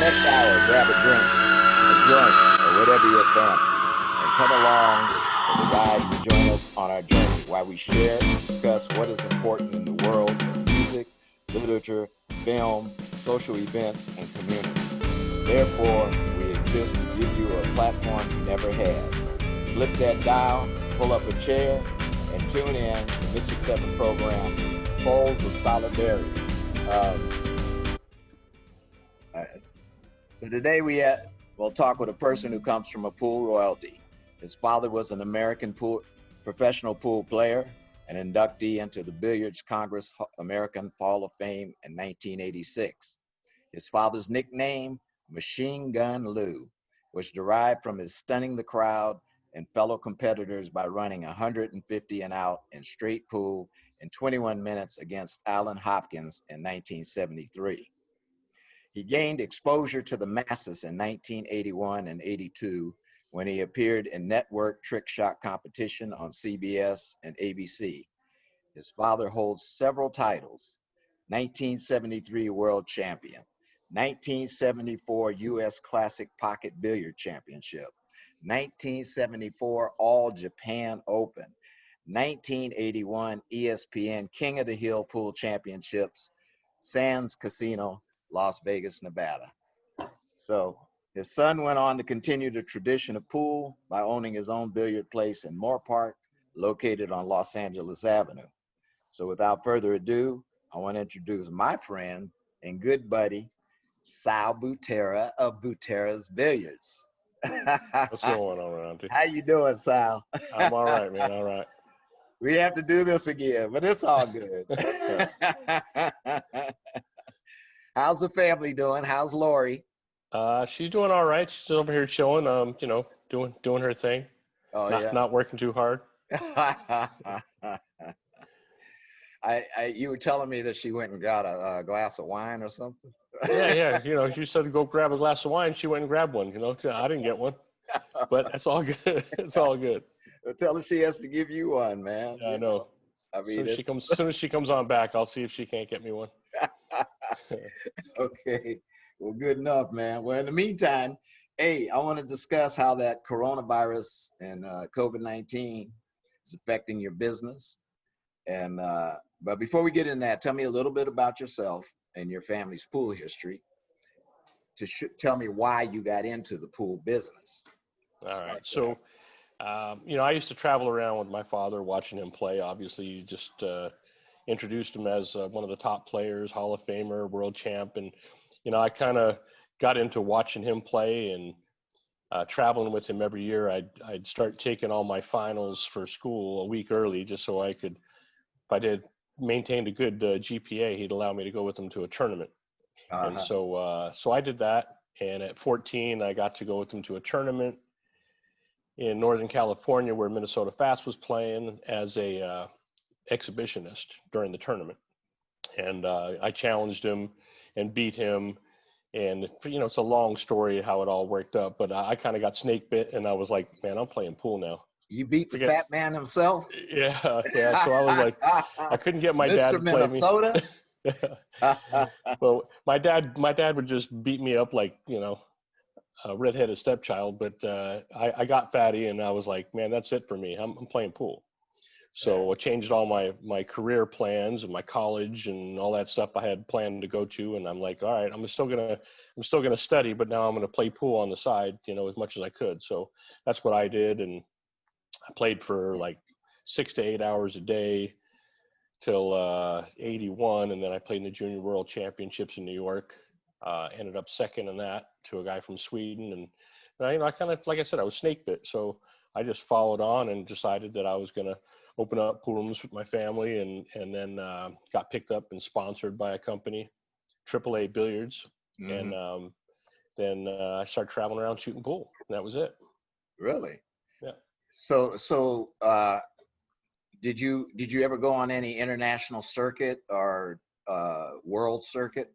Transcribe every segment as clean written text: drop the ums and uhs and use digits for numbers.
next hour, grab a drink, a joint, or whatever your fancy, and come along for the ride and join us on our journey while we share and discuss what is important in the world of music, literature, film, social events, and community. Therefore, we exist to give you a platform you never had. Flip that dial, pull up a chair, and tune in to Mystic 7 program, Souls of Solidarity. All right. So today we'll talk with a person who comes from a pool royalty. His father was an American professional pool player, an inductee into the Billiards Congress American Hall of Fame in 1986. His father's nickname, Machine Gun Lou, was derived from his stunning the crowd and fellow competitors by running 150 and out in straight pool in 21 minutes against Allen Hopkins in 1973. He gained exposure to the masses in 1981 and 82 when he appeared in network trick shot competition on CBS and ABC. His father holds several titles: 1973 World Champion, 1974 U.S. Classic Pocket Billiard Championship, 1974 All Japan Open, 1981 ESPN King of the Hill Pool Championships, Sands Casino, Las Vegas, Nevada. So his son went on to continue the tradition of pool by owning his own billiard place in Moore Park, located on Los Angeles Avenue. So without further ado, I want to introduce my friend and good buddy, Sal Butera of Butera's Billiards. What's going on, RaDante? How you doing, Sal? I'm all right, man. All right. We have to do this again, but it's all good. How's the family doing? How's Lori? She's doing all right. She's over here chilling, doing her thing. Oh, Not working too hard. You were telling me that she went and got a glass of wine or something. Yeah. You said to go grab a glass of wine. She went and grabbed one. I didn't get one, but that's all good. It's all good. Tell her she has to give you one, man. Yeah, I know. I mean, as soon as she comes on back, I'll see if she can't get me one. Okay. Well, good enough, man. Well, in the meantime, hey, I want to discuss how that coronavirus and COVID-19 is affecting your business. And but before we get into that, tell me a little bit about yourself and your family's pool history. Tell me why you got into the pool business. All right. So, I used to travel around with my father, watching him play. Obviously, you just introduced him as one of the top players, Hall of Famer, world champ, and I kind of got into watching him play and traveling with him every year. I'd start taking all my finals for school a week early, just so I could, if I maintained a good GPA, he'd allow me to go with him to a tournament. Uh-huh. And so I did that. And at 14, I got to go with him to a tournament in Northern California where Minnesota Fast was playing as a exhibitionist during the tournament. And I challenged him and beat him. And, it's a long story how it all worked up, but I kind of got snake bit and I was like, man, I'm playing pool now. You beat the fat man himself? Yeah. So I was like, I couldn't get my dad to play Minnesota? me. Well, my dad would just beat me up like, a redheaded stepchild, but I got fatty and I was like, man, that's it for me. I'm playing pool. So I changed all my career plans and my college and all that stuff I had planned to go to. And I'm like, all right, I'm still gonna study, but now I'm gonna play pool on the side, as much as I could. So that's what I did. And I played for like 6 to 8 hours a day till 81. And then I played in the Junior World Championships in New York. Ended up second in that to a guy from Sweden. And I kind of, like I said, I was snake bit. So I just followed on and decided that I was going to open up pool rooms with my family, and then got picked up and sponsored by a company, AAA Billiards. Mm-hmm. And then I started traveling around shooting pool, and that was it. Really? Yeah. So did you ever go on any international circuit or world circuit?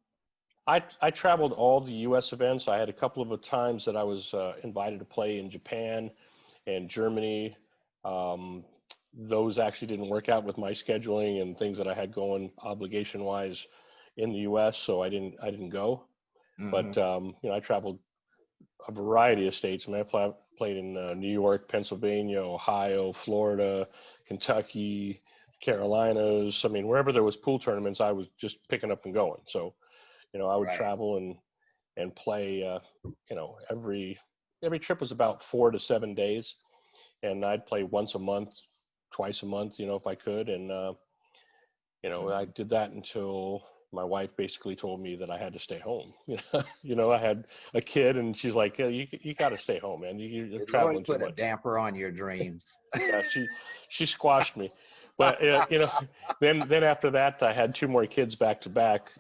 I traveled all the U.S. events. I had a couple of times that I was invited to play in Japan and Germany. Those actually didn't work out with my scheduling and things that I had going obligation-wise in the U.S., so I didn't go. Hmm. But I traveled a variety of states. I mean, played in New York, Pennsylvania, Ohio, Florida, Kentucky, Carolinas. I mean, wherever there was pool tournaments, I was just picking up and going. So, I would Right. travel and play. Every trip was about 4 to 7 days, and I'd play once a month, twice a month, if I could. And I Mhm. did that until my wife basically told me that I had to stay home. I had a kid, and she's like, yeah, you got to stay home, man. You're The traveling Lord too put a much. damper on your dreams. Yeah, she squashed me. But then after that, I had two more kids back to back.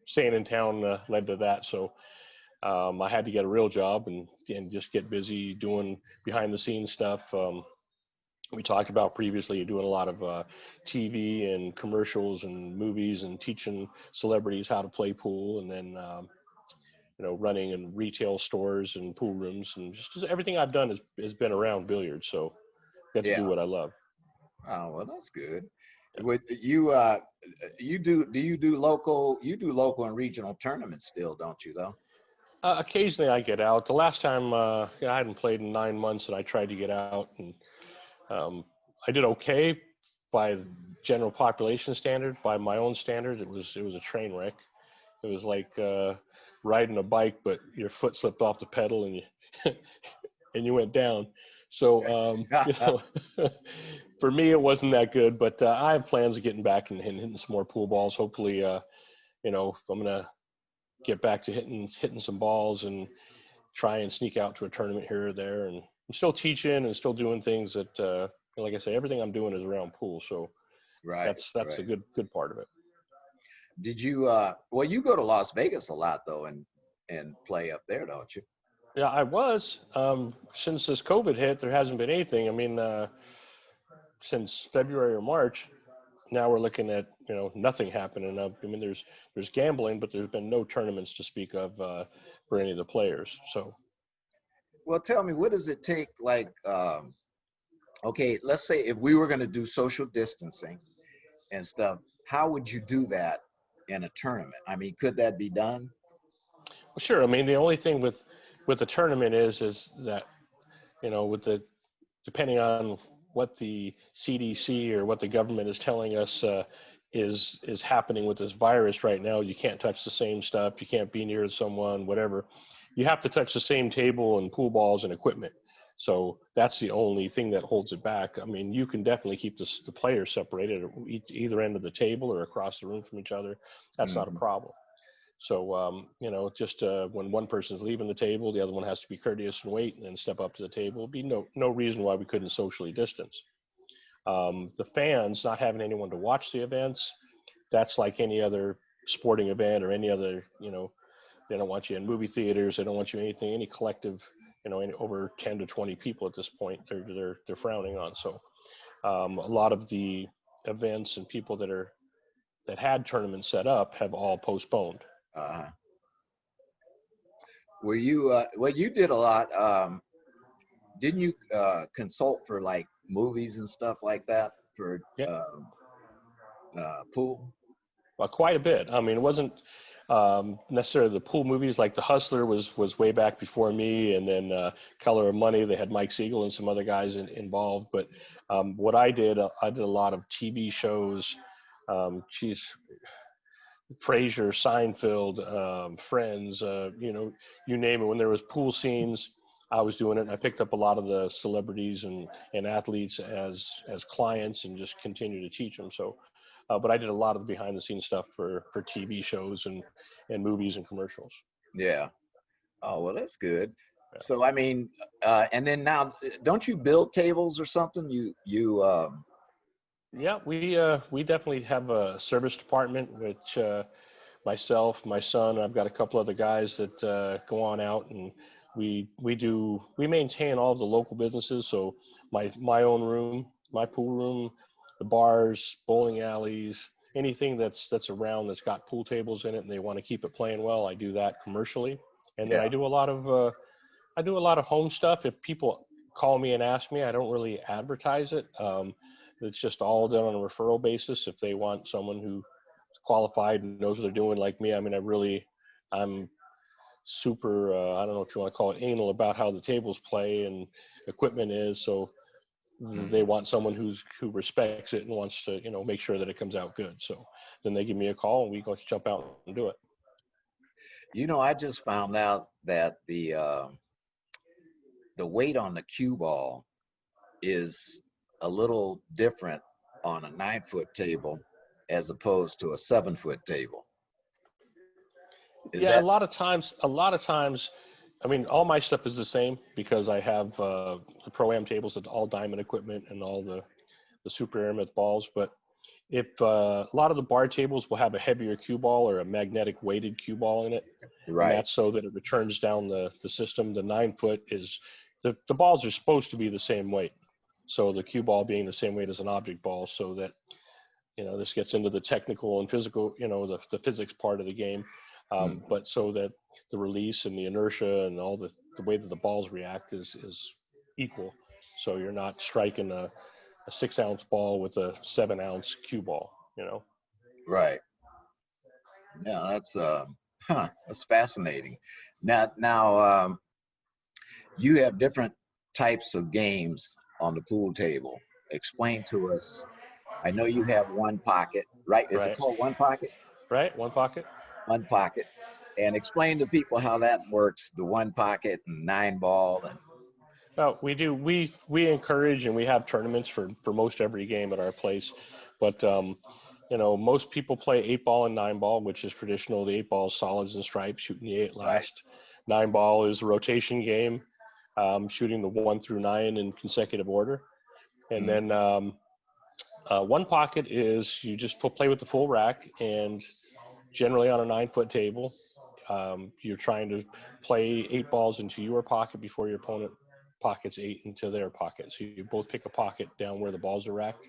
Staying in town led to that, so I had to get a real job and just get busy doing behind the scenes stuff. We talked about previously doing a lot of TV and commercials and movies and teaching celebrities how to play pool, and then running in retail stores and pool rooms, and just everything I've done has been around billiards. So get to do Yeah. what I love. Oh, well, that's good. Yeah. Would do you do local and regional tournaments still, don't you though? Occasionally I get out. The last time I hadn't played in 9 months, and I tried to get out, and um, I did okay by general population standard. By my own standards, it was a train wreck. It was like riding a bike, but your foot slipped off the pedal and you and you went down. So for me, it wasn't that good. But I have plans of getting back and hitting some more pool balls. Hopefully, I'm gonna get back to hitting some balls and try and sneak out to a tournament here or there. And I'm still teaching and still doing things that, like I say, everything I'm doing is around pool. So Right, that's a right. good part of it. Did you well, you go to Las Vegas a lot though and play up there, don't you? Yeah, I was. Since this COVID hit, there hasn't been anything. I mean, since February or March, now we're looking at nothing happening. I mean, there's gambling, but there's been no tournaments to speak of for any of the players. So Well, tell me, what does it take like okay, let's say if we were going to do social distancing and stuff, how would you do that in a tournament? I mean, could that be done? well, sure. I mean, the only thing with the tournament is that with the depending on what the CDC or what the government is telling us is happening with this virus right now. You can't touch the same stuff. You can't be near someone, whatever. You have to touch the same table and pool balls and equipment. So that's the only thing that holds it back. I mean, you can definitely keep the players separated at either end of the table or across the room from each other. That's not a Hmm. problem. So, just when one person's leaving the table, the other one has to be courteous and wait and then step up to the table. There'd be no reason why we couldn't socially distance. The fans not having anyone to watch the events, that's like any other sporting event or any other, they don't want you in movie theaters. They don't want you anything, any collective, any over 10 to 20 people at this point, they're frowning on. So a lot of the events and people that had tournaments set up have all postponed. Uh, were you well, you did a lot. Didn't you consult for like movies and stuff like that for Yeah. pool? Well, quite a bit. I mean, it wasn't necessarily the pool movies. Like The Hustler was way back before me, and then Color of Money. They had Mike Siegel and some other guys involved. But what I did a lot of TV shows. Geez, Frasier, Seinfeld, Friends. You name it. When there was pool scenes, I was doing it. I picked up a lot of the celebrities and athletes as clients, and just continue to teach them. So but I did a lot of the behind the scenes stuff for TV shows and movies and commercials. Yeah. Oh, well, that's good. Yeah, So, I mean, and then now, don't you build tables or something? yeah, we definitely have a service department, which myself, my son, I've got a couple other guys that go on out, and we maintain all of the local businesses. So my own room, my pool room, the bars, bowling alleys, anything that's around that's got pool tables in it, and they want to keep it playing well. I do that commercially, and then Yeah. I do a lot of home stuff. If people call me and ask me, I don't really advertise it. It's just all done on a referral basis. If they want someone who qualified and knows what they're doing like me, I mean, I'm super, I don't know if you want to call it anal about how the tables play and equipment is. So they want someone who respects it and wants to, make sure that it comes out good. So then they give me a call and we go jump out and do it. I just found out that the weight on the cue ball is a little different on a 9-foot table as opposed to a 7-foot table. Yeah, a lot of times, I mean, all my stuff is the same because I have the Pro-Am tables with all diamond equipment and all the Super Aramith balls. But if a lot of the bar tables will have a heavier cue ball or a magnetic weighted cue ball in it, right. And that's so that it returns down the system. The 9-foot is, the balls are supposed to be the same weight. So the cue ball being the same weight as an object ball, so that, this gets into the technical and physical, the physics part of the game. But so that the release and the inertia and all the way that the balls react is equal. So you're not striking a 6-ounce ball with a 7-ounce cue ball, Right. Yeah, that's fascinating. Now, you have different types of games on the pool table. Explain to us. I know you have one pocket, right? Is it called one pocket? Right, one pocket. One pocket. And explain to people how that works, the one pocket and 9-ball. Well, we do. We encourage and we have tournaments for most every game at our place. But, most people play 8-ball and 9-ball, which is traditional. The 8-ball is solids and stripes, shooting the 8 last. Right. 9-ball is a rotation game, shooting the 1 through 9 in consecutive order. And then one pocket is you just play with the full rack, and generally on a 9-foot table, you're trying to play 8 balls into your pocket before your opponent pockets 8 into their pocket. So you both pick a pocket down where the balls are racked,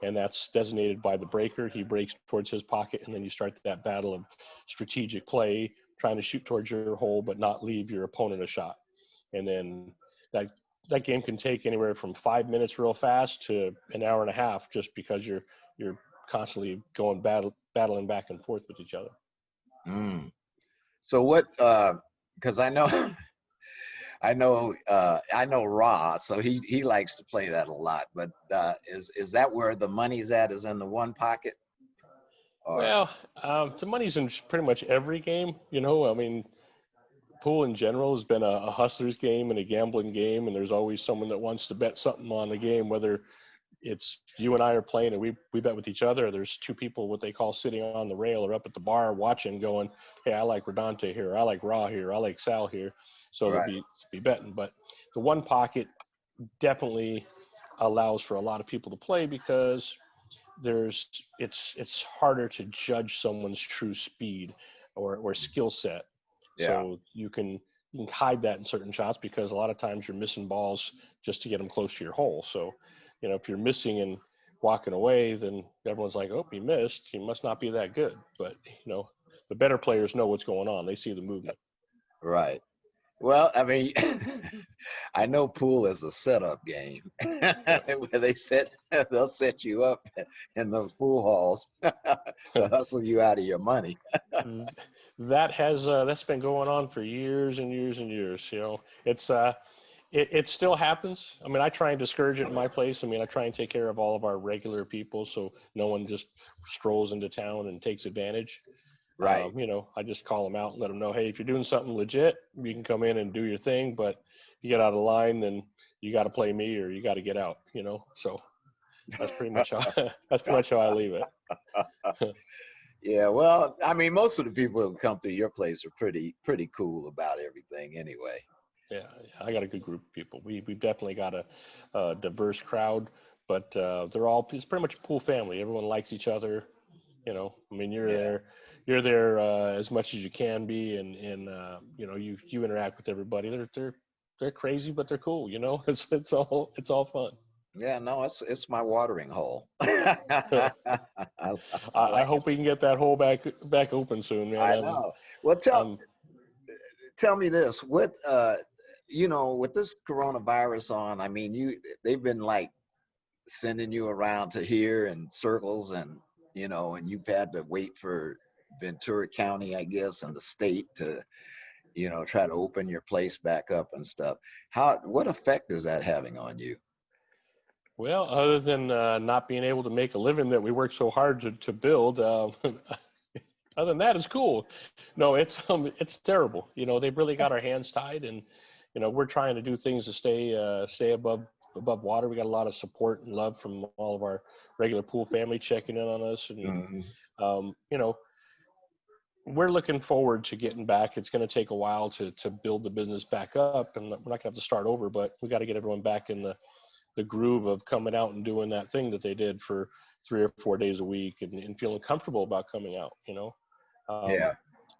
and that's designated by the breaker. He breaks towards his pocket, and then you start that battle of strategic play, trying to shoot towards your hole but not leave your opponent a shot. And then that game can take anywhere from 5 minutes real fast to an hour and a half, just because you're constantly going battling back and forth with each other. So what? Because I know Ra, so he likes to play that a lot. But is that where the money's at? Is in the one pocket? Well, the money's in pretty much every game. I mean, pool in general has been a hustler's game and a gambling game, and there's always someone that wants to bet something on the game, whether it's you and I are playing and we bet with each other. There's two people, what they call sitting on the rail or up at the bar watching, going, hey, I like RaDante here, I like Ra here, I like Sal here. So right. They'll be betting. But the one pocket definitely allows for a lot of people to play because it's harder to judge someone's true speed or skill set. Yeah. So you can hide that in certain shots because a lot of times you're missing balls just to get them close to your hole. So, if you're missing and walking away, then everyone's like, oh, he missed. He must not be that good. But, the better players know what's going on. They see the movement. Right. Well, I mean, I know pool is a setup game where they'll set you up in those pool halls to hustle you out of your money. That's been going on for years and years and years. It still happens. I mean, I try and discourage it in my place. I mean, I try and take care of all of our regular people so no one just strolls into town and takes advantage. Right. I just call them out and let them know, hey, if you're doing something legit, you can come in and do your thing. But if you get out of line, then you got to play me or you got to get out. So that's pretty much how I leave it. Yeah, well, I mean, most of the people who come to your place are pretty cool about everything anyway. Yeah, I got a good group of people. We've definitely got a diverse crowd, but it's pretty much a pool family. Everyone likes each other. I mean, you're there as much as you can be, and you interact with everybody. They're crazy, but they're cool. It's all fun. Yeah, no, it's my watering hole. I hope we can get that hole back open soon, man. I know. Well, tell me this: what with this coronavirus on, I mean, they've been like sending you around to here in circles, and and you've had to wait for Ventura County, I guess, and the state to try to open your place back up and stuff. What effect is that having on you? Well, other than not being able to make a living that we worked so hard to build, other than that, it's cool. No, it's terrible. They've really got our hands tied, and we're trying to do things to stay above water. We got a lot of support and love from all of our regular pool family checking in on us, and Mm-hmm. we're looking forward to getting back. It's going to take a while to build the business back up, and we're not going to have to start over, but we got to get everyone back in the groove of coming out and doing that thing that they did for 3 or 4 days a week, and feeling comfortable about coming out. Yeah.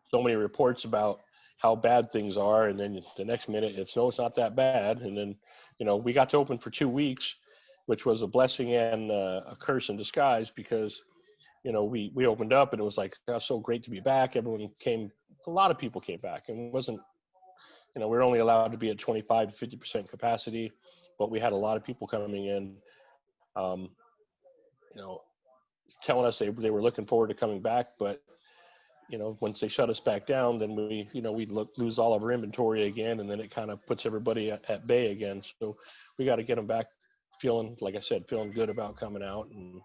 So many reports about how bad things are, and then the next minute it's not that bad. And then we got to open for 2 weeks, which was a blessing and a curse in disguise, because we opened up and it was like, oh, so great to be back. Everyone came, a lot of people came back, and it wasn't, we're only allowed to be at 25 to 50% capacity, but we had a lot of people coming in, um, telling us they were looking forward to coming back. But once they shut us back down, then we lose all of our inventory again, and then it kind of puts everybody at bay again. So we got to get them back feeling, like I said, feeling good about coming out. And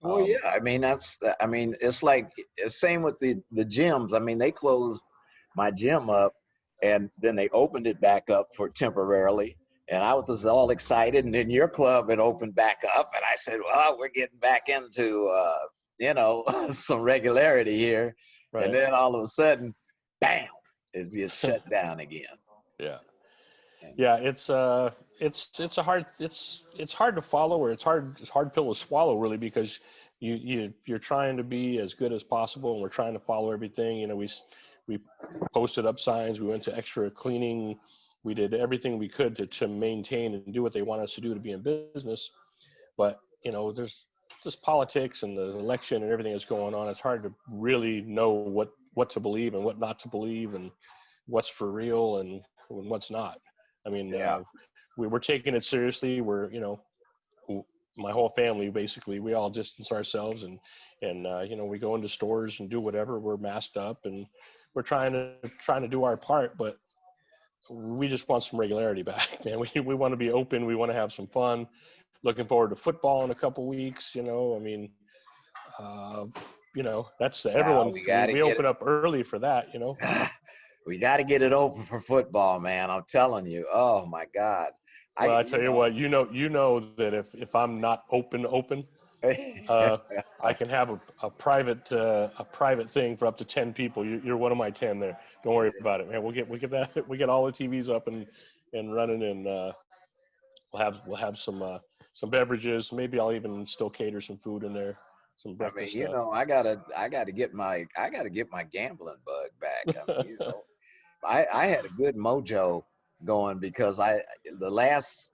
Well, yeah. It's like it's same with the gyms. I mean, they closed my gym up, and then they opened it back up for temporarily. And I was all excited, and then your club had opened back up, and I said, "Well, we're getting back into some regularity here." And right. then all of a sudden, bam, it gets shut down again. Yeah. And, Yeah, it's hard to follow, or it's hard pill to swallow, really, because you're trying to be as good as possible, and we're trying to follow everything. We posted up signs, we went to extra cleaning, we did everything we could to maintain and do what they want us to do to be in business. But there's just politics and the election and everything that's going on. It's hard to really know what to believe and what not to believe, and what's for real and what's not. I mean, yeah. we're taking it seriously. We're, my whole family, basically, we all distance ourselves, and we go into stores and do whatever. We're masked up, and we're trying to do our part, but we just want some regularity back, man. We want to be open. We want to have some fun. Looking forward to football in a couple weeks. I mean, uh, that's Sal, everyone. we got to We get open up early for that. it. We got to get it open for football, man. I'm telling you. Oh my God. Well, I You tell you what, that if I'm not open, I can have a private thing for up to 10 people. You're one of my 10 there. Don't worry about it, man. We get all the TVs up and running, and we'll have some beverages. Maybe I'll even still cater some food in there, some I mean, breakfast stuff. I gotta get my gambling bug back. I mean, I had a good mojo going because the last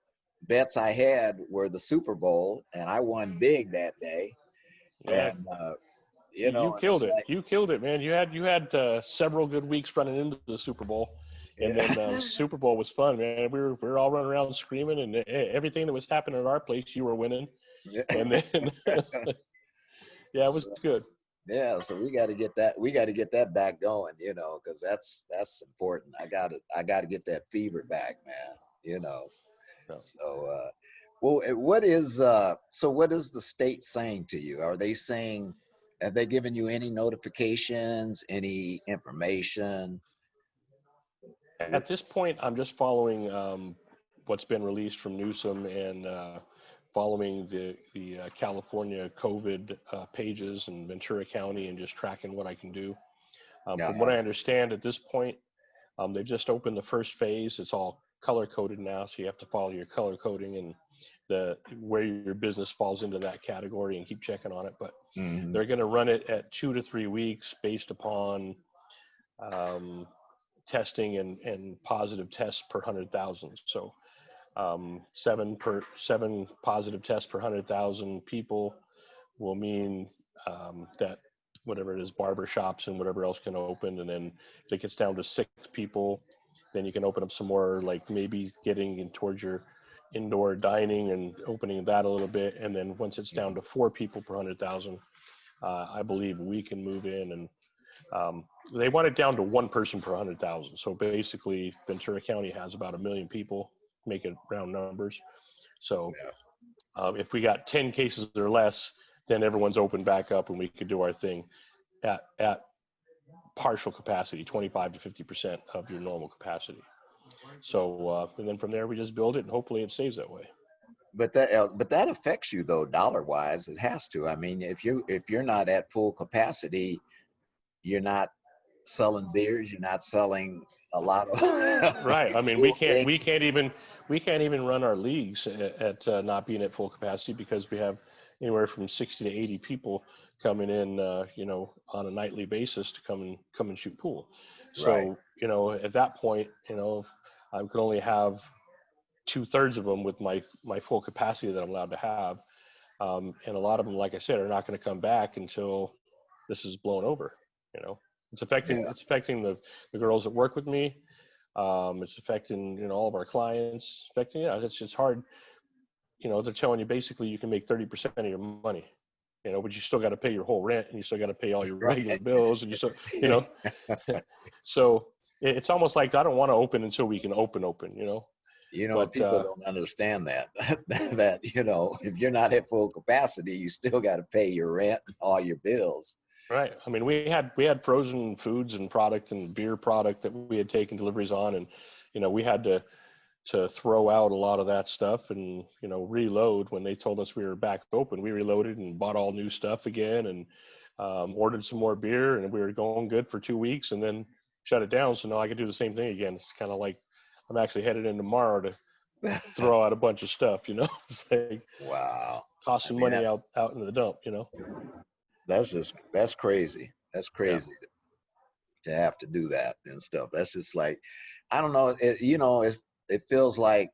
bets I had were the Super Bowl, and I won big that day. Yeah, And you and it's killed it. like, You killed it, man. You had several good weeks running into the Super Bowl, and then yeah. Super Bowl was fun, man. We were all running around screaming, and everything that was happening at our place, you were winning. And then yeah, it was So, good. yeah, so we got to get that. We got to get that back going, because that's important. I gotta get that fever back, man. You know. Yeah. So, well, what is the state saying to you? Are they saying, have they given you any notifications, any information? At this point, I'm just following what's been released from Newsom, and following the California COVID pages in Ventura County, and just tracking what I can do. From what Uh-huh. I understand at this point, they've just opened the first phase. It's all color coded now, so you have to follow your color coding and where your business falls into that category, and keep checking on it. But Hmm. they're going to run it at 2 to 3 weeks based upon um, testing and positive tests per 100,000. So seven positive tests per 100,000 people will mean that whatever it is, barber shops and whatever else can open. And then if it gets down to 6 people, then you can open up some more, like maybe getting in towards your indoor dining and opening that a little bit. And then once it's down to 4 people per 100,000, I believe we can move in They want it down to one person per 100,000. So basically, Ventura County has about 1 million people, make it round numbers. So if we got 10 cases or less, then everyone's open back up and we could do our thing at partial capacity, 25 to 50% of your normal capacity. So, and then from there we just build it and hopefully it stays that way. But that affects you though, dollar wise. It has to. I mean, if you're not at full capacity, you're not selling beers. You're not selling a lot of right. I mean, we can't even run our leagues at not being at full capacity because we have anywhere from 60 to 80 people coming in, on a nightly basis to come and shoot pool. So, right. At that point, I could only have 2/3 of them with my full capacity that I'm allowed to have. And a lot of them, like I said, are not going to come back until this is blown over. It's affecting the girls that work with me. It's affecting, all of our clients. It's hard. They're telling you basically you can make 30% of your money, but you still got to pay your whole rent and you still got to pay all your regular bills and you still, so it's almost like I don't want to open until we can open, But, people don't understand that if you're not at full capacity, you still got to pay your rent and all your bills. Right. I mean, we had frozen foods and product and beer product that we had taken deliveries on, and we had to throw out a lot of that stuff and reload. When they told us we were back open, we reloaded and bought all new stuff again and ordered some more beer, and we were going good for 2 weeks and then shut it down. So now I can do the same thing again. It's kind of like I'm actually headed in tomorrow to throw out a bunch of stuff. It's like, wow, tossing money out into the dump. That's crazy. That's crazy to have to do that and stuff. That's just like, I don't know. It feels like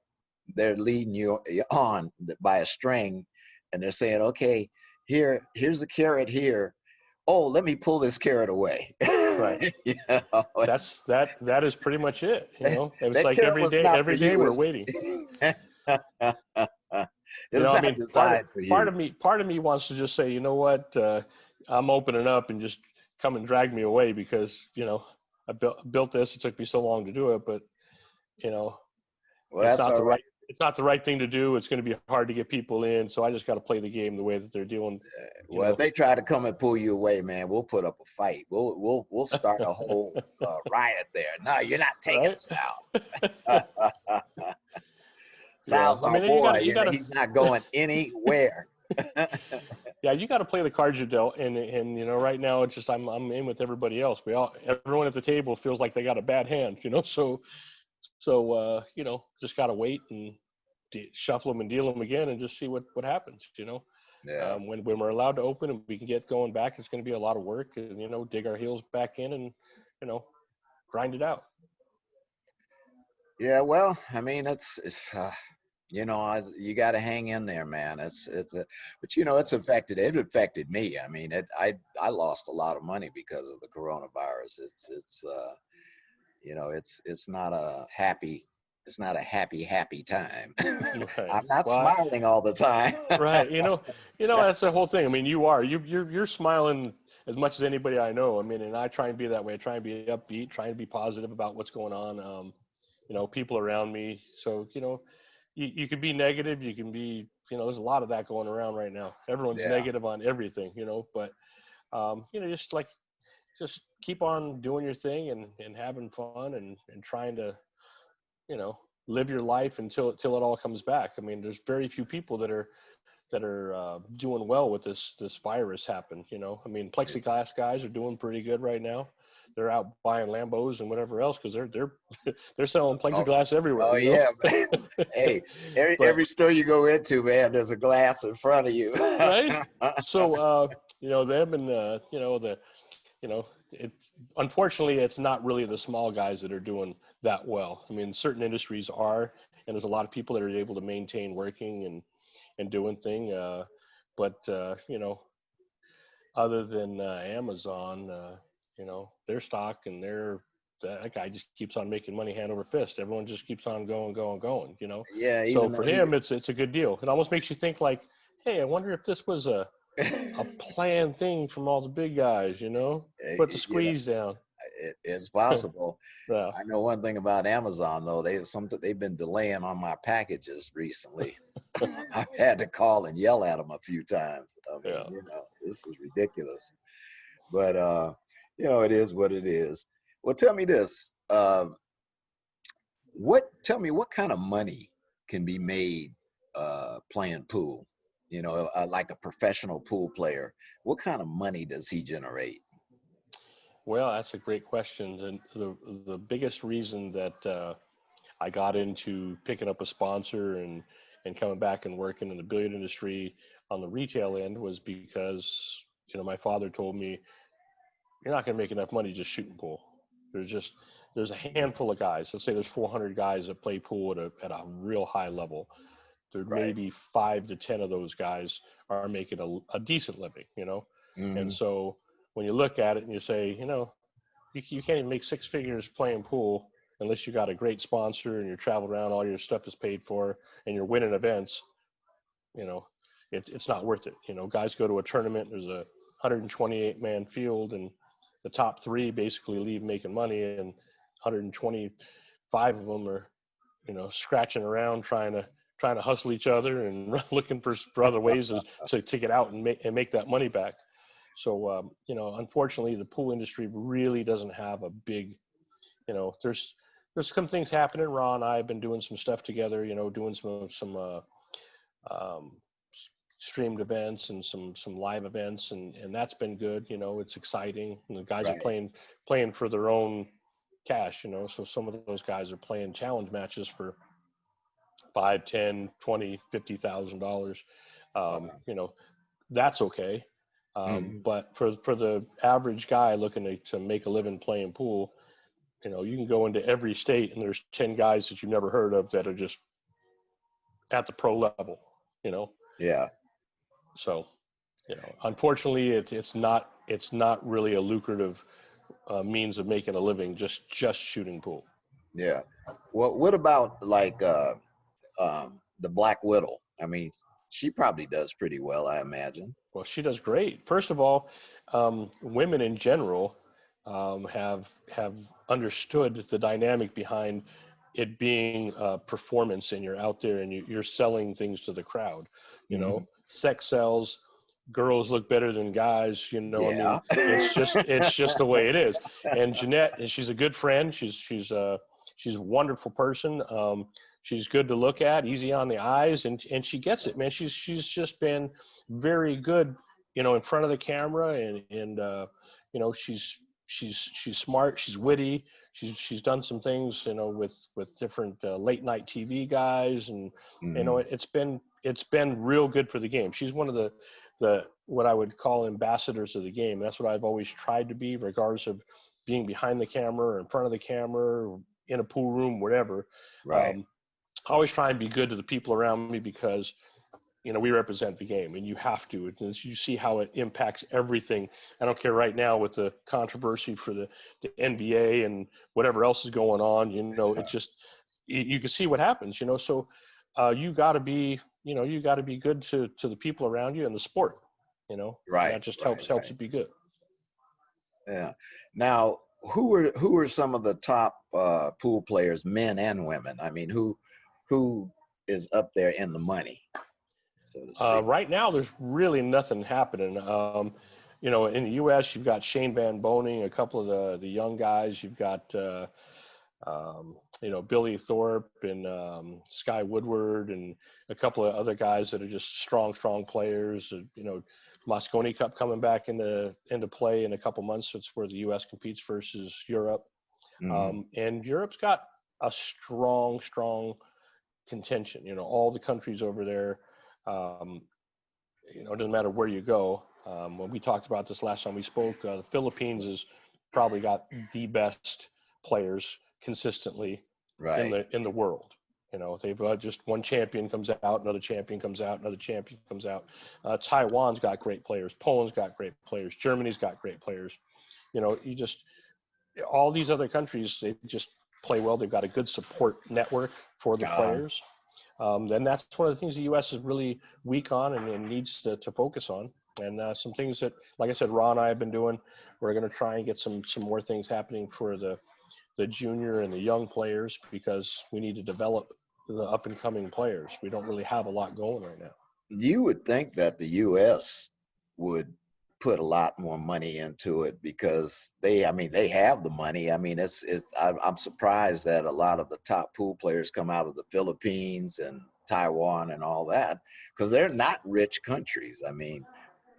they're leading you on by a string, and they're saying, "Okay, here's a carrot here. Oh, let me pull this carrot away." Right. That is pretty much it. It's like every day we're waiting. Part of me wants to just say, you know what, I'm opening up and just come and drag me away because I built this. It took me so long to do it, but it's not the right thing to do. It's going to be hard to get people in, so I just got to play the game the way that they're doing. Well, if they try to come and pull you away, man, we'll put up a fight. We'll start a whole riot there. No, you're not taking Sal. Sal's our boy. He's not going anywhere. Yeah, you got to play the cards you're dealt, and right now it's just I'm in with everybody else. Everyone at the table feels like they got a bad hand, so just got to wait and shuffle them and deal them again and just see what happens. Yeah. When we're allowed to open and we can get going back, it's going to be a lot of work and dig our heels back in and grind it out. Yeah, well, I mean, it's you got to hang in there, man. But it's affected. It affected me. I mean, I lost a lot of money because of the coronavirus. It's not a happy time. Right. I'm not smiling all the time. Right. That's the whole thing. I mean, you're smiling as much as anybody I know. I mean, and I try and be that way. I try and be upbeat, trying to be positive about what's going on. People around me. So, you can be negative. You can be, there's a lot of that going around right now. Everyone's negative on everything, but, just keep on doing your thing and having fun and trying to, live your life until it all comes back. I mean, there's very few people that are doing well with this virus happen. I mean, plexiglass guys are doing pretty good right now. They're out buying Lambos and whatever else because they're selling plexiglass everywhere. Oh yeah, hey, every store you go into, man, there's a glass in front of you. Right. So them and unfortunately, it's not really the small guys that are doing that well. I mean, certain industries are, and there's a lot of people that are able to maintain working and doing thing. But other than Amazon, their stock and that guy just keeps on making money hand over fist. Everyone just keeps on going. Yeah. So for him, it's a good deal. It almost makes you think like, hey, I wonder if this was a a planned thing from all the big guys, you know? Put the You know, squeeze down. it's possible. Yeah. I know one thing about Amazon though. They've been delaying on my packages recently. I've had to call and yell at them a few times. I mean, Yeah. this is ridiculous. But it is what it is. Well, tell me this. Tell me what kind of money can be made playing pool? Like a professional pool player. What kind of money does he generate? Well, that's a great question. And the biggest reason that I got into picking up a sponsor and coming back and working in the billiard industry on the retail end was because, my father told me, you're not going to make enough money just shooting pool. There's a handful of guys. Let's say there's 400 guys that play pool at a real high level. There may Right. be 5 to 10 of those guys are making a decent living, And Mm-hmm. so when you look at it and you say, you can't even make 6 figures playing pool unless you got a great sponsor and you're traveling around, all your stuff is paid for, and you're winning events. It's not worth it. Guys go to a tournament, there's a 128-man field, and the top 3 basically leave making money, and 125 of them are, scratching around trying to hustle each other and looking for other ways to get out and make that money back. So, unfortunately, the pool industry really doesn't have a big, there's some things happening. Ron and I have been doing some stuff together, doing some streamed events and some live events, and that's been good. It's exciting, and the guys Right. are playing for their own cash. So some of those guys are playing challenge matches for $5, $10, $20, $50,000. That's okay. Mm-hmm. But for the average guy looking to make a living playing pool, you can go into every state and there's 10 guys that you've never heard of that are just at the pro level. Yeah. So, unfortunately, it's not really a lucrative means of making a living just shooting pool. Yeah. Well, what about like the Black Widow? I mean, she probably does pretty well, I imagine. Well, she does great. First of all, women in general have understood the dynamic behind it being a performance, and you're out there and you're selling things to the crowd. Mm-hmm. Sex sells. Girls look better than guys. Yeah. I mean, it's just the way it is. And Jeanette, she's a good friend. She's a wonderful person. She's good to look at, easy on the eyes, and she gets it, man. She's just been very good, in front of the camera, and she's smart, she's witty, she's done some things, with different late night TV guys, and Mm-hmm. it's been real good for the game. She's one of the what I would call ambassadors of the game. That's what I've always tried to be, regardless of being behind the camera or in front of the camera, or in a pool room, whatever. Right. I always try and be good to the people around me because, we represent the game, and you have to. And you see how it impacts everything. I don't care right now with the controversy for the NBA and whatever else is going on. It just you can see what happens. So you got to be good to the people around you and the sport. Right. That just Right. helps it be good. Yeah. Now, who are some of the top pool players, men and women? I mean, who is up there in the money, so to speak? Right now, there's really nothing happening. In the U.S., you've got Shane Van Boning, a couple of the young guys. You've got Billy Thorpe and Sky Woodward, and a couple of other guys that are just strong players. Mosconi Cup coming back into play in a couple months. It's where the U.S. competes versus Europe, Mm-hmm. and Europe's got a strong contention. All the countries over there. It doesn't matter where you go. When we talked about this last time we spoke, the Philippines has probably got the best players consistently Right. in the world. They've just one champion comes out, another champion comes out, another champion comes out. Taiwan's got great players. Poland's got great players. Germany's got great players. All these other countries, they just play well. They've got a good support network for the players. Then that's one of the things the U.S. is really weak on and needs to focus on. And some things that, like I said, Ron and I have been doing. We're going to try and get some more things happening for the junior and the young players, because we need to develop the up and coming players. We don't really have a lot going right now. You would think that the U.S. would put a lot more money into it, because they have the money. I mean, I'm surprised that a lot of the top pool players come out of the Philippines and Taiwan and all that, because they're not rich countries. I mean,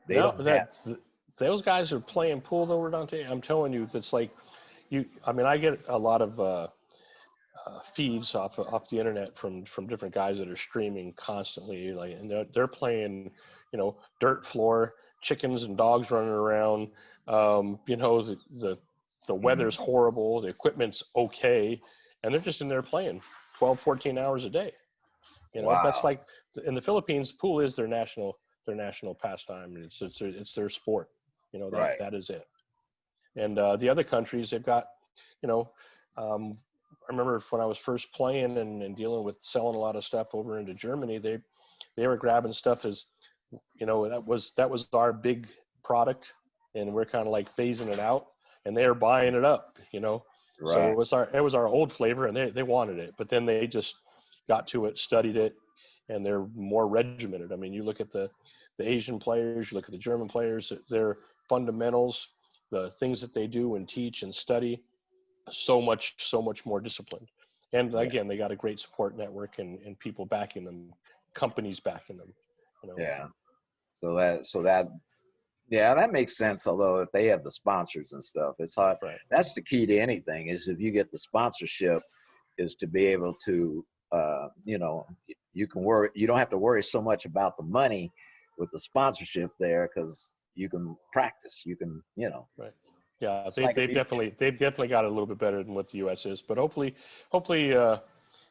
they No, don't have. those guys are playing pool though, RaDante. I'm telling you, that's like I get a lot of feeds off the internet from different guys that are streaming constantly, like, and they're playing, dirt floor, chickens and dogs running around. The weather's horrible, the equipment's okay, and they're just in there playing 12, 14 hours a day. Wow. That's like, in the Philippines, pool is their national pastime. It's their sport. Right. That is it. And the other countries, they've got, I remember when I was first playing and dealing with selling a lot of stuff over into Germany, they were grabbing stuff as, that was our big product, and we're kind of like phasing it out, and they're buying it up, Right. So it was our old flavor, and they wanted it, but then they just got to it, studied it, and they're more regimented. I mean, you look at the Asian players, you look at the German players, their fundamentals, the things that they do and teach and study, so much more disciplined. And again, they got a great support network and people backing them, companies backing them. Yeah. That makes sense. Although if they have the sponsors and stuff, it's hard. Right. That's the key to anything, is if you get the sponsorship, is to be able to, you don't have to worry so much about the money with the sponsorship there, because you can practice, Right. Yeah, they've definitely got it a little bit better than what the U.S. is, but hopefully,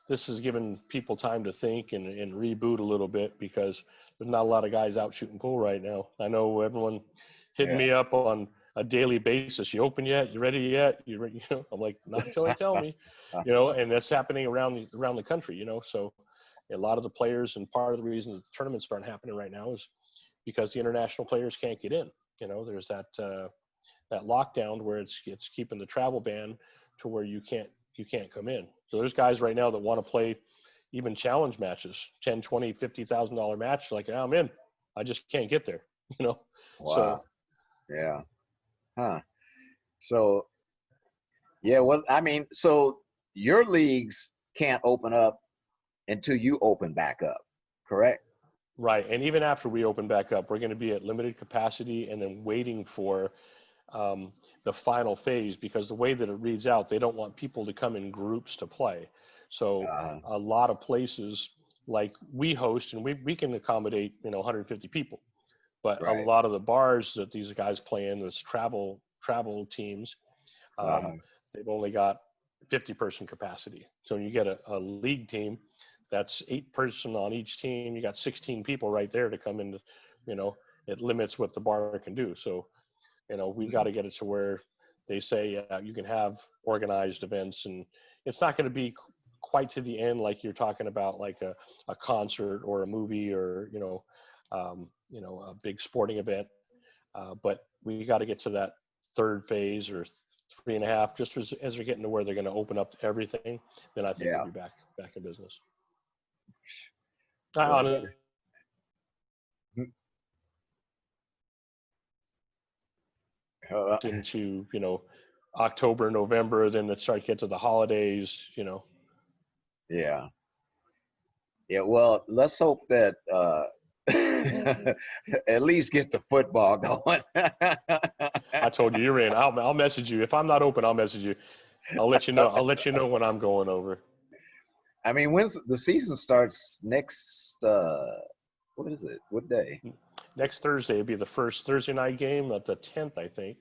this has given people time to think and reboot a little bit, because there's not a lot of guys out shooting pool right now. I know everyone hitting me up on a daily basis. You open yet? You ready yet? You ready? I'm like, not until they tell me. And that's happening around the country. So a lot of the players, and part of the reason that the tournaments aren't happening right now is because the international players can't get in. There's that lockdown where it's keeping the travel ban to where you can't come in. So there's guys right now that want to play even challenge matches, $10, $20, $50,000 match. Like, I'm in. I just can't get there. Wow. So, yeah. Huh. So, yeah. Well, I mean, so your leagues can't open up until you open back up, correct? Right. And even after we open back up, we're going to be at limited capacity and then waiting for the final phase, because the way that it reads out, they don't want people to come in groups to play. So a lot of places, like we host, and we can accommodate 150 people, but a lot of the bars that these guys play in, this travel teams, they've only got 50-person capacity. So when you get a league team, that's 8 person on each team, you got 16 people right there to come into, it limits what the bar can do. So we got to get it to where they say you can have organized events, and it's not going to be quite to the end like you're talking about, like a concert or a movie or a big sporting event. But we got to get to that third phase or 3.5, just as they're getting to where they're going to open up everything. Then I think we'll be back in business. Into October, November, then it starts to get to the holidays. Yeah. Well, let's hope that at least get the football going. I told you, you're in. I'll message you if I'm not open. I'll message you. I'll let you know. I'll let you know when I'm going over. I mean, when's the season starts next? What is it? What day? Next Thursday would be the first Thursday night game, at the 10th, I think,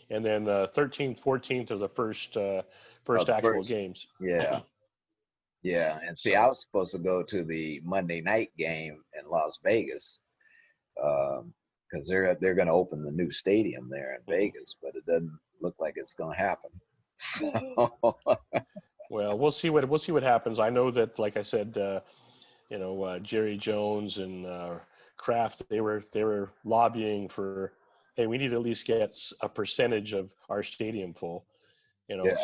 and then 13th, 14th are the first actual games. Yeah. Yeah, and see, I was supposed to go to the Monday night game in Las Vegas, because they're going to open the new stadium there in Vegas, but it doesn't look like it's going to happen. So. Well, we'll see what happens. I know that, like I said, Jerry Jones and Kraft, they were lobbying for, hey, we need to at least get a percentage of our stadium full,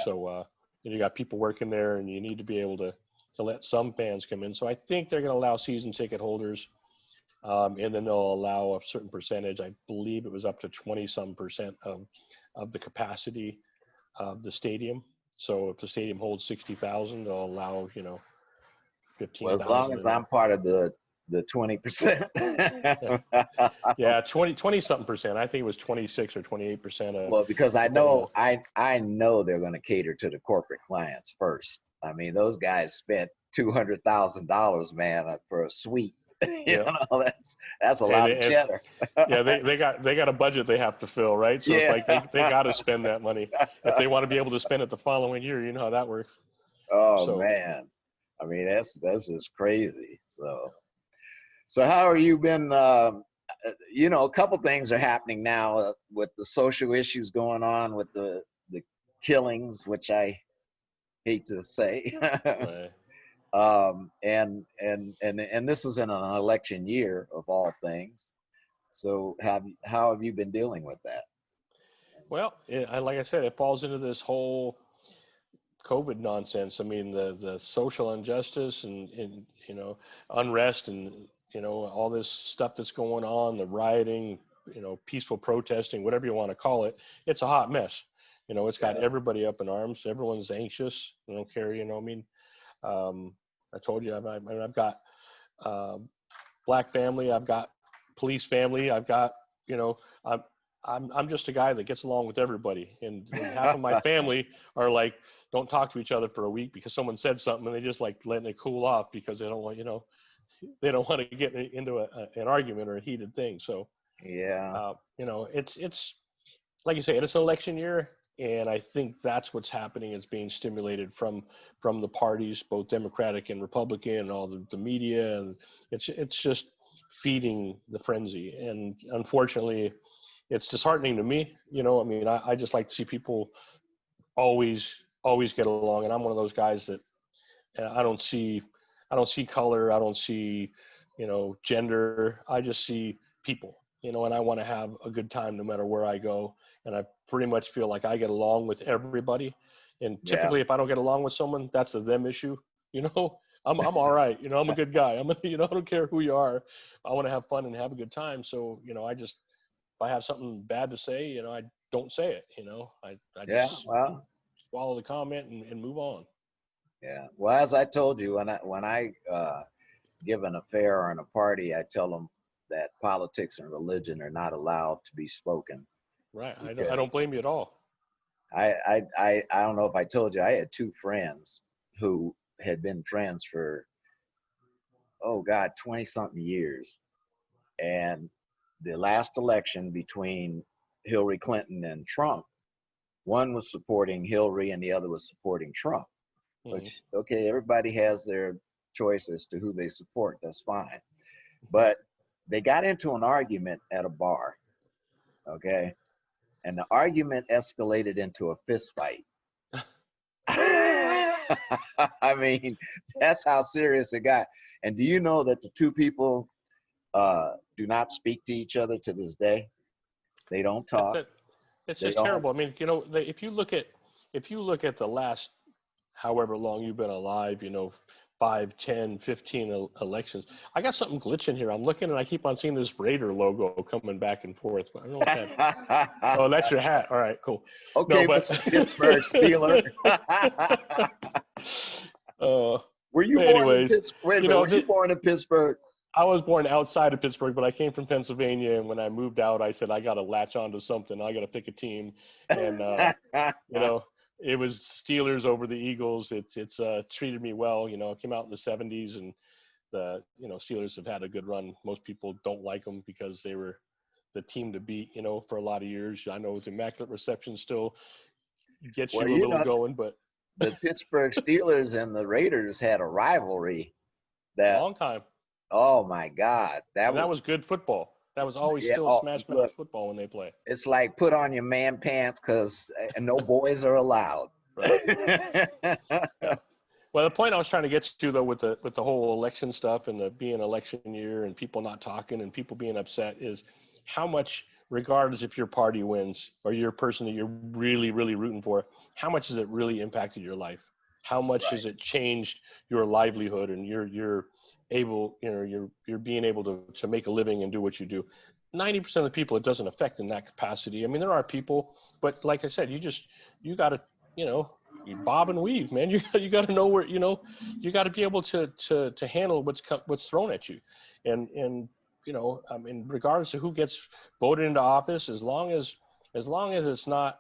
So you got people working there, and you need to be able to let some fans come in. So I think they're going to allow season ticket holders, and then they'll allow a certain percentage. I believe it was up to 20% of the capacity of the stadium. So if the stadium holds 60,000, they'll allow 15,000. Well, as long as I'm part of the 20%. Yeah, 20 something percent. I think it was 26 or 28%. Well, because I know they're going to cater to the corporate clients first. I mean, those guys spent $200,000, man, for a suite. That's a lot of cheddar. Yeah, they got a budget they have to fill, right? So it's like they got to spend that money if they want to be able to spend it the following year. You know how that works. Oh man, I mean that's just crazy. So how have you been? A couple things are happening now with the social issues going on with the killings, which I hate to say. Right. And this is in an election year of all things. So how have you been dealing with that? Well, like I said, it falls into this whole COVID nonsense. I mean, the social injustice and unrest and all this stuff that's going on, the rioting, peaceful protesting, whatever you want to call it. It's a hot mess. It's got everybody up in arms. Everyone's anxious. I don't care. I told you I've got black family. I've got police family. I've got I'm just a guy that gets along with everybody, and half of my family are like, don't talk to each other for a week because someone said something, and they just like letting it cool off because they don't want they don't want to get into an argument or a heated thing. So it's like you say, it's an election year. And I think that's what's happening. It's being stimulated from the parties, both Democratic and Republican, and all the media, and it's just feeding the frenzy. And unfortunately, it's disheartening to me. I just like to see people always get along. And I'm one of those guys that I don't see color, I don't see gender. I just see people. And I want to have a good time no matter where I go. And I pretty much feel like I get along with everybody. And typically, if I don't get along with someone, that's a them issue. I'm all right. I'm a good guy. I don't care who you are. I want to have fun and have a good time. So, if I have something bad to say, I don't say it. I just swallow the comment and move on. Yeah. Well, as I told you, when I give an affair or in a party, I tell them that politics and religion are not allowed to be spoken. Right. I don't blame you at all. I don't know if I told you, I had two friends who had been friends for, 20 something years. And the last election between Hillary Clinton and Trump, one was supporting Hillary and the other was supporting Trump. Mm-hmm. Which, everybody has their choice as to who they support. That's fine. But they got into an argument at a bar. Okay. And the argument escalated into a fist fight. I mean, that's how serious it got. And do you know that the two people do not speak to each other to this day? They don't talk. It's just terrible. I mean, if you look at the last however long you've been alive, 5, 10, 15 elections. I got something glitching here. I'm looking and I keep on seeing this Raider logo coming back and forth. I don't know what that is. Oh, that's your hat. All right, cool. Okay, but Pittsburgh Steeler. Were you born in Pittsburgh? I was born outside of Pittsburgh, but I came from Pennsylvania. And when I moved out, I said, I got to latch on to something. I got to pick a team. And, it was Steelers over the Eagles. It's treated me well. I came out in the 70s, and the Steelers have had a good run. Most people don't like them because they were the team to beat. For a lot of years. I know the Immaculate Reception still gets you a little going, but the Pittsburgh Steelers and the Raiders had a rivalry. A long time. Oh my God, that was good football. That was always still smash football when they play. It's like put on your man pants because no boys are allowed. Right. Yeah. Well, Well, the point I was trying to get to though with the whole election stuff and the being election year and people not talking and people being upset is how much, regardless if your party wins or you're a person that you're really, really rooting for, how much has it really impacted your life? How much has it changed your livelihood and you're able, you're being able to make a living and do what you do. 90% of the people it doesn't affect in that capacity. I mean, there are people, but like I said, you got to, you bob and weave, man. You got to know where, you got to be able to handle what's thrown at you. And I mean, regardless of who gets voted into office, as long as it's not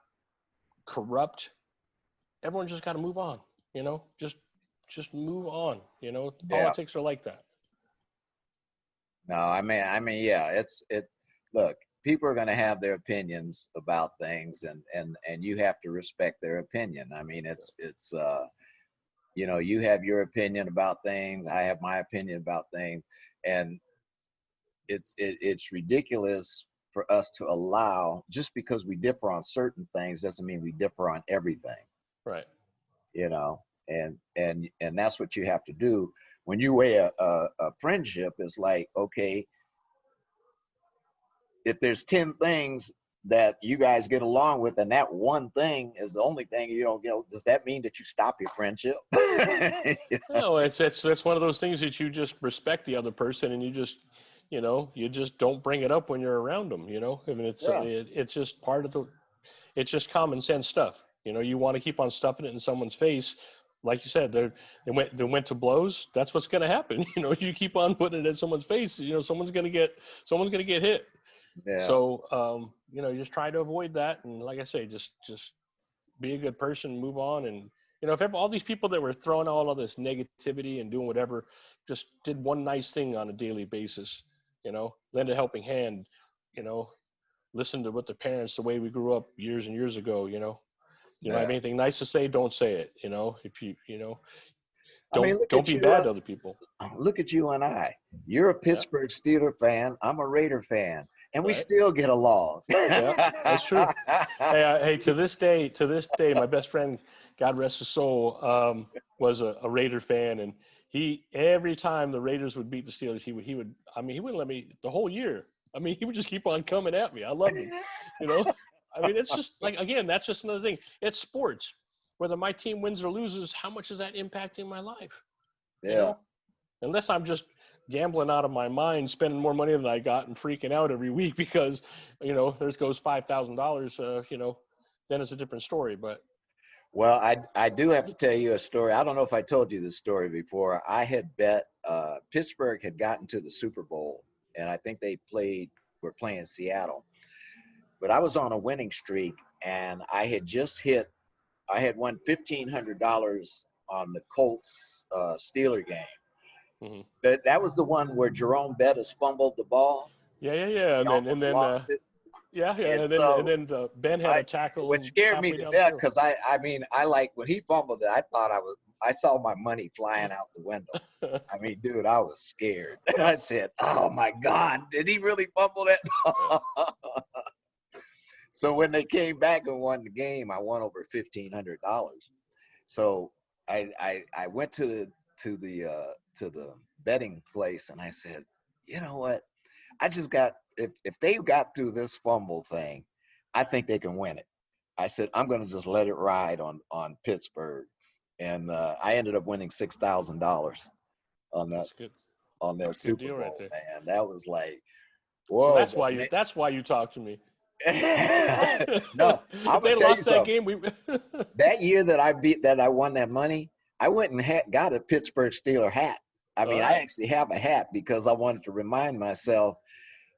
corrupt, everyone just got to move on, just move on, politics are like that. No, I mean, yeah, look, people are going to have their opinions about things and you have to respect their opinion. I mean, you have your opinion about things. I have my opinion about things. And it's ridiculous for us to allow, just because we differ on certain things doesn't mean we differ on everything. Right. And that's what you have to do. When you weigh a friendship, it's like, okay, if there's 10 things that you guys get along with and that one thing is the only thing you don't get, does that mean that you stop your friendship? No, that's one of those things that you just respect the other person and you just don't bring it up when you're around them, I mean, it's just it's just common sense stuff. You want to keep on stuffing it in someone's face. Like you said, they went to blows. That's what's going to happen. You keep on putting it in someone's face, someone's going to get hit. Yeah. So, you just try to avoid that. And like I say, just be a good person, move on. And, if all these people that were throwing all of this negativity and doing whatever, just did one nice thing on a daily basis, lend a helping hand, listen to what the parents, the way we grew up years and years ago, have anything nice to say, don't say it, if don't be bad to other people. Look at you and I. You're a Pittsburgh Steeler fan. I'm a Raider fan. And we still get along. Yeah, that's true. Hey, to this day, my best friend, God rest his soul, was a Raider fan, and every time the Raiders would beat the Steelers, he wouldn't let me the whole year. I mean, he would just keep on coming at me. I loved him, I mean, it's just like, again, that's just another thing. It's sports. Whether my team wins or loses, how much is that impacting my life? Yeah. Unless I'm just gambling out of my mind, spending more money than I got and freaking out every week because, there goes $5,000, then it's a different story. But well, I do have to tell you a story. I don't know if I told you this story before. I had bet Pittsburgh had gotten to the Super Bowl, and I think were playing Seattle. But I was on a winning streak, and I had won $1,500 on the Colts Steeler game. Mm-hmm. That was the one where Jerome Bettis fumbled the ball. Yeah. And then lost it. Yeah. And then Ben had a tackle. Which scared me to death because I like when he fumbled it, I saw my money flying out the window. I mean, dude, I was scared. I said, "Oh my God, did he really fumble that ball?" So when they came back and won the game, I won over $1,500. So I went to the betting place and I said, you know what? I just got if they got through this fumble thing, I think they can win it. I said I'm going to just let it ride on Pittsburgh, and I ended up winning $6,000 on that Super Bowl. Right there. Man, that was like, whoa! So that's why you talk to me. No, if they lost that game, that year that I won that money, I went and got a Pittsburgh Steeler hat. I mean, I actually have a hat because I wanted to remind myself,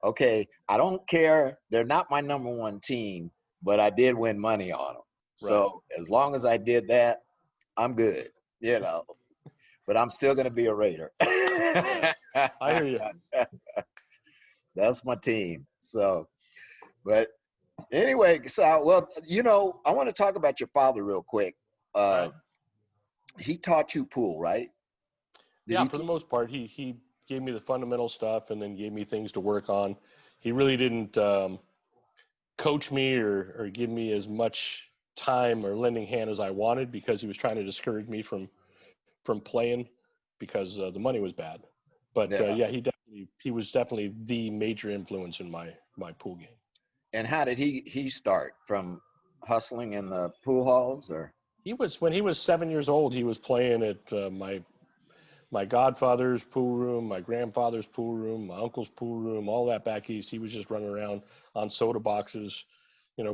okay, I don't care. They're not my number one team, but I did win money on them. Right. So as long as I did that, I'm good, But I'm still going to be a Raider. I hear you. That's my team. So, but anyway, so, I want to talk about your father real quick. Right. He taught you pool, right? For the most part, he gave me the fundamental stuff and then gave me things to work on. He really didn't coach me or give me as much time or lending hand as I wanted because he was trying to discourage me from from playing because the money was bad. But yeah, he was definitely the major influence in my pool game. And how did he start? From hustling in the pool halls, or? When he was 7 years old, he was playing at my godfather's pool room, my grandfather's pool room, my uncle's pool room, all that back east. He was just running around on soda boxes,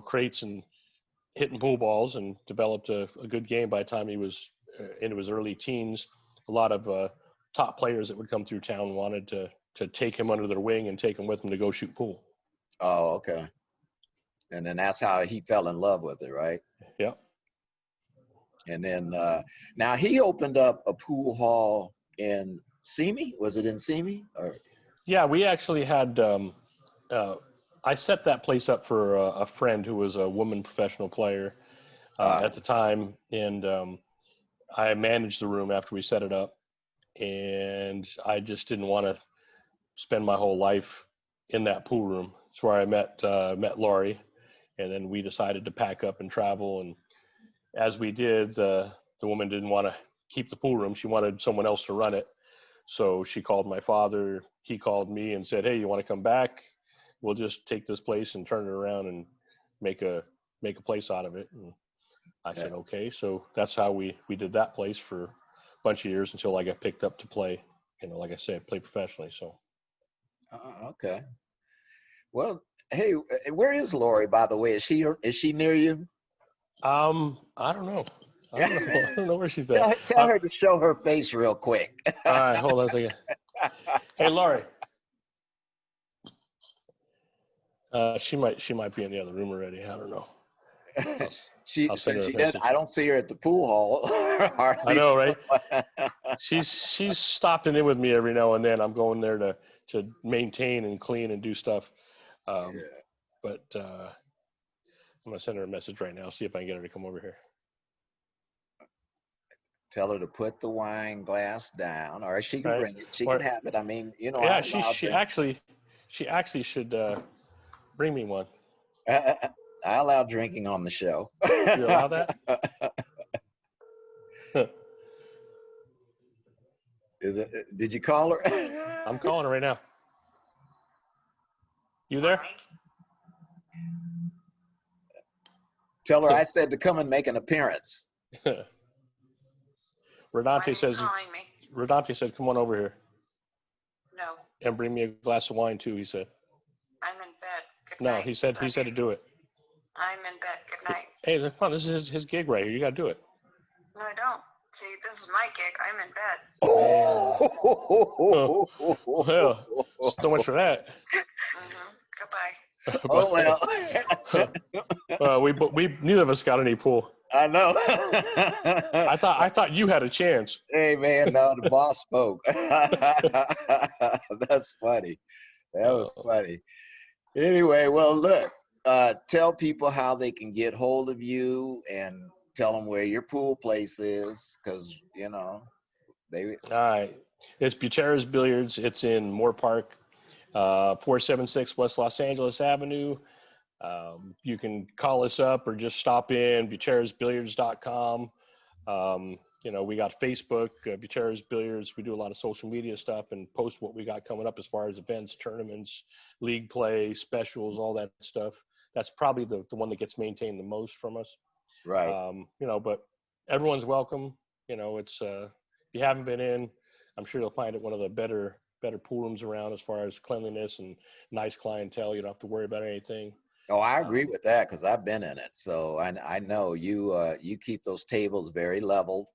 crates, and hitting pool balls, and developed a good game by the time he was into his early teens. A lot of top players that would come through town wanted to take him under their wing and take him with them to go shoot pool. Oh, okay. And then that's how he fell in love with it, right? Yeah. And then now he opened up a pool hall in Simi. Was it in Simi? Or? Yeah, we actually had. I set that place up for a friend who was a woman professional player at the time, and I managed the room after we set it up, and I just didn't want to spend my whole life in that pool room. It's where I met Laurie, and then we decided to pack up and travel. And as we did, the woman didn't want to keep the pool room. She wanted someone else to run it. So she called my father. He called me and said, "Hey, you want to come back? We'll just take this place and turn it around and make a place out of it." And I said, okay. So that's how we did that place for a bunch of years until I got picked up to play, like I said, play professionally. So. Okay. Well, hey, where is Lori, by the way? Is she near you? I don't know. I don't know where she's at. Tell her to show her face real quick. All right, hold on a second. Hey, Lori. She might be in the other room already. I don't know. I'll send her a message. I don't see her at the pool hall. I know, right? She's stopping in with me every now and then. I'm going there to maintain and clean and do stuff. But I'm gonna send her a message right now. See if I can get her to come over here. Tell her to put the wine glass down, or she can bring it. She can have it. I mean, Yeah, she actually should bring me one. I allow drinking on the show. You allow that? Did you call her? I'm calling her right now. You there? Tell her I said to come and make an appearance. RaDante says, "Come on over here." No. And bring me a glass of wine too. He said. I'm in bed. Good no, night. he said to do it. I'm in bed. Good night. Hey, he's like, come on, this is his gig right here. You got to do it. No, I don't. See, this is my gig. I'm in bed. Well, so much for that. Goodbye. Oh well. We neither of us got any pool. I know. I thought you had a chance. Hey man, no, the boss spoke. That's funny. That was funny. Anyway, well, look, tell people how they can get hold of you, and tell them where your pool place is, because they. All right, it's Butera's Billiards. It's in Moore Park, 476 West Los Angeles Avenue. You can call us up or just stop in buterasbilliards.com. We got Facebook, Butera's Billiards. We do a lot of social media stuff and post what we got coming up as far as events, tournaments, league play, specials, all that stuff. That's probably the one that gets maintained the most from us. Right. But everyone's welcome. It's if you haven't been in, I'm sure you'll find it one of the better pool rooms around as far as cleanliness and nice clientele. You don't have to worry about anything. Oh, I agree with that, because I've been in it. So I know you keep those tables very leveled,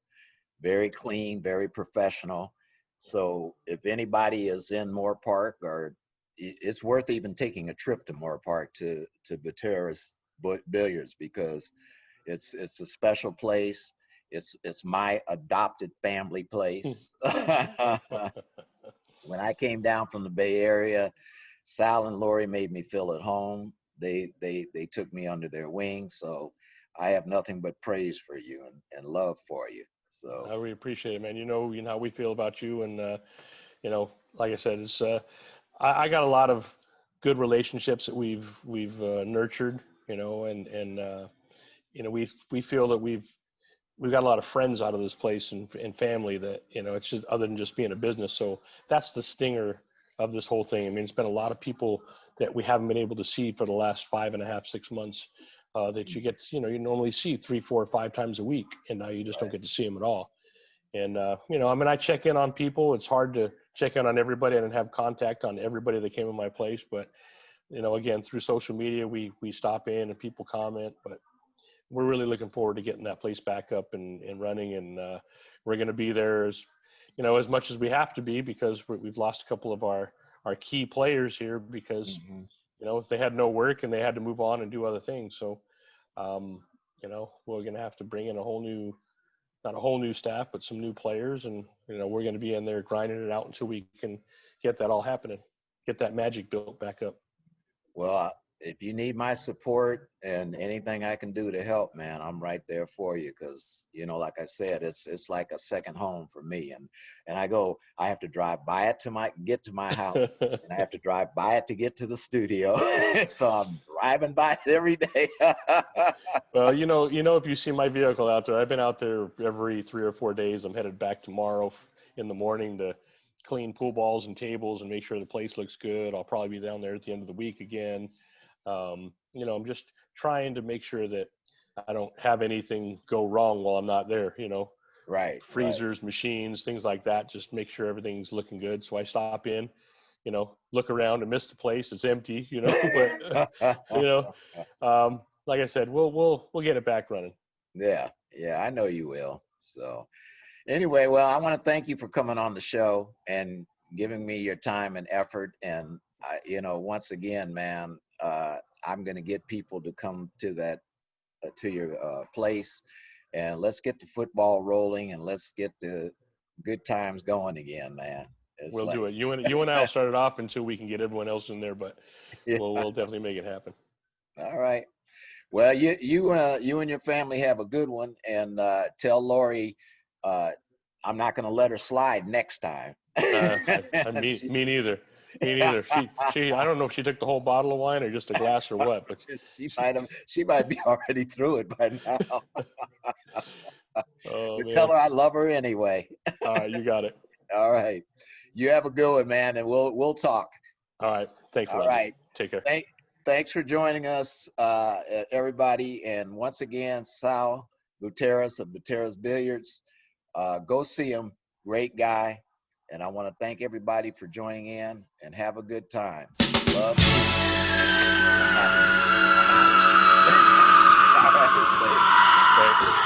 very clean, very professional. So if anybody is in Moore Park, or it's worth even taking a trip to Moore Park to Butera's Billiards, because it's a special place. It's my adopted family place. When I came down from the Bay Area, Sal and Lori made me feel at home. They took me under their wing. So I have nothing but praise for you and love for you. So I really appreciate it, man. You know how we feel about you, and like I said, it's I got a lot of good relationships that we've nurtured, and we feel that we've we've got a lot of friends out of this place and family that, you know, it's just other than just being a business. So that's the stinger of this whole thing. I mean, it's been a lot of people that we haven't been able to see for the last 5.5, 6 months that you get, you know, you normally see 3, 4, 5 times a week, and now you just don't get to see them at all. And, you know, I mean, I check in on people. It's hard to check in on everybody and have contact on everybody that came in my place. But, you know, again, through social media, we stop in and people comment, but we're really looking forward to getting that place back up and running. And we're going to be there as, you know, as much as we have to be, because we've lost a couple of our key players here because, you know, they had no work and they had to move on and do other things. So, you know, we're going to have to bring in not a whole new staff, but some new players. And, you know, we're going to be in there grinding it out until we can get that all happening, get that magic built back up. Well, if you need my support and anything I can do to help, man, I'm right there for you. Cause you know, like I said, it's like a second home for me. And I have to drive by it to get to my house and I have to drive by it to get to the studio. So I'm driving by it every day. Well, you know, if you see my vehicle out there, I've been out there every 3 or 4 days. I'm headed back tomorrow in the morning to clean pool balls and tables and make sure the place looks good. I'll probably be down there at the end of the week again. You know, I'm just trying to make sure that I don't have anything go wrong while I'm not there, you know, right. Freezers, machines, things like that. Just make sure everything's looking good. So I stop in, you know, look around and miss the place. It's empty, you know, but, you know, like I said, we'll get it back running. Yeah. I know you will. So anyway, well, I want to thank you for coming on the show and giving me your time and effort. And, you know, once again, man, I'm going to get people to come to to your place, and let's get the football rolling and let's get the good times going again, man. We'll do it. You and I'll start it off until we can get everyone else in there, but yeah. we'll definitely make it happen. All right. Well, you and your family have a good one, and tell Lori I'm not going to let her slide next time. Me neither. Me neither. She I don't know if she took the whole bottle of wine or just a glass or what, but she might be already through it by now. Oh, but tell her I love her anyway. All right, you got it. All right. You have a good one, man, and we'll talk. All right. Thanks a lot. All right. Take care. Thanks for joining us, everybody. And once again, Sal Butera of Butera's Billiards. Go see him. Great guy. And I want to thank everybody for joining in, and have a good time. Love. All right.